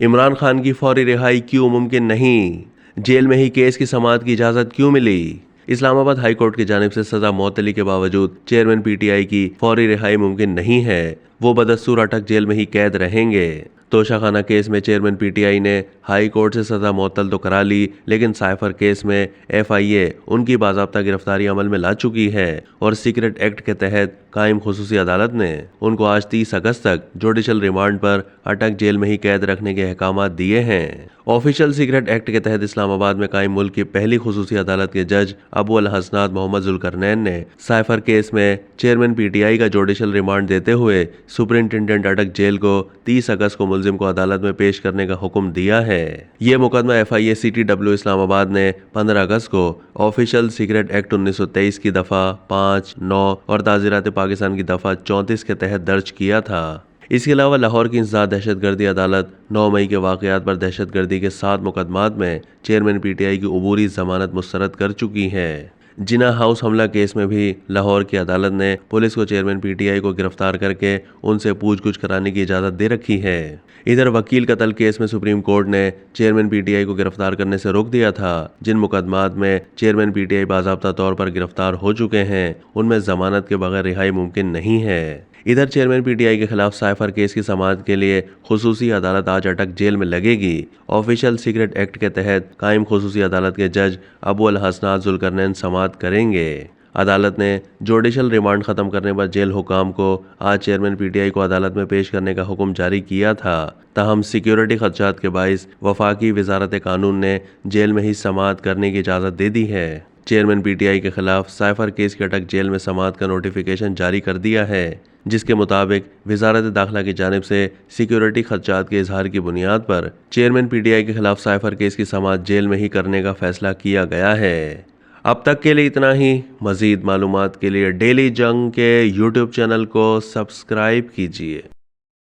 इमरान खान की फौरी रिहाई क्यों मुमकिन नहीं? जेल में ही केस की समाअत की इजाजत क्यों मिली? इस्लामाबाद हाई कोर्ट की जानिब से सजा मुअत्तली के बावजूद चेयरमैन पीटीआई की फौरी रिहाई मुमकिन नहीं है। वो बदस्तूर अटक जेल में ही कैद रहेंगे। तोशाखाना केस में चेयरमैन पीटीआई ने हाई कोर्ट से सजा मुअत्तल तो करा ली, लेकिन साइफर केस में एफआईए उनकी बाज़ाब्ता गिरफ्तारी अमल में ला चुकी है और सीक्रेट एक्ट के तहत कायम खुसूसी अदालत ने उनको आज 30 अगस्त तक जुडिशल रिमांड पर अटक जेल में ही कैद रखने के अहकाम दिए हैं। ऑफिशियल सीक्रेट एक्ट के तहत इस्लामाबाद में कायम मुल्क की पहली खुसूसी अदालत के जज अबू अल हसनात मोहम्मद जुल्करनैन ने साइफर केस में चेयरमैन पीटीआई का जुडिशल रिमांड देते हुए सुपरिंटेंडेंट अटक जेल को 30 अगस्त को मुलजिम को अदालत में पेश करने का हुक्म दिया है। ये मुकदमा एफआईए सीटीडब्ल्यू इस्लामाबाद ने 15 अगस्त को ऑफिशियल सीक्रेट एक्ट 1923 की दफा 5, 9 और ताज़ीरात पाकिस्तान की दफा 34 के तहत दर्ज किया था। इसके अलावा लाहौर की इंसदाद दहशतगर्दी अदालत 9 मई के वाकयात पर दहशतगर्दी के 7 मुकदमात में चेयरमैन पीटीआई की अबूरी जमानत मुस्तरद कर चुकी है। जिना हाउस हमला केस में भी लाहौर की अदालत ने पुलिस को चेयरमैन पीटीआई को गिरफ्तार करके उनसे पूछगुछ कराने की इजाज़त दे रखी है। इधर वकील कत्ल केस में सुप्रीम कोर्ट ने चेयरमैन पीटीआई को गिरफ्तार करने से रोक दिया था। जिन मुकदमात में चेयरमैन पीटीआई बाज़ाब्ता तौर पर गिरफ्तार हो चुके हैं, उनमें जमानत के बगैर रिहाई मुमकिन नहीं है। इधर चेयरमैन पीटीआई के खिलाफ साइफर केस की समाअत के लिए खुसूसी अदालत आज अटक जेल में लगेगी। ऑफिशियल सीक्रेट एक्ट के तहत कायम खुसूसी अदालत के जज अबू अल हसनात जुल्करनैन समाअत करेंगे। अदालत ने जुडिशल रिमांड खत्म करने पर जेल हुकाम को आज चेयरमैन पीटीआई को अदालत में पेश करने का हुक्म जारी किया था। ताहम सिक्योरिटी खदशात के बाइस वफाकी वजारत कानून ने जेल में ही समाअत करने की इजाज़त दे दी है। चेयरमैन पीटीआई के खिलाफ साइफर केस की अटक जेल में समाअत का नोटिफिकेशन जारी कर दिया है, जिसके मुताबिक वजारत दाखिला की जानिब से सिक्योरिटी खदशात के इजहार की बुनियाद पर चेयरमैन पीटीआई के खिलाफ साइफर केस की समाअत जेल में ही करने का फैसला किया गया है। अब तक के लिए इतना ही। मज़ीद मालूमात के लिए डेली जंग के यूट्यूब चैनल को सब्सक्राइब कीजिए।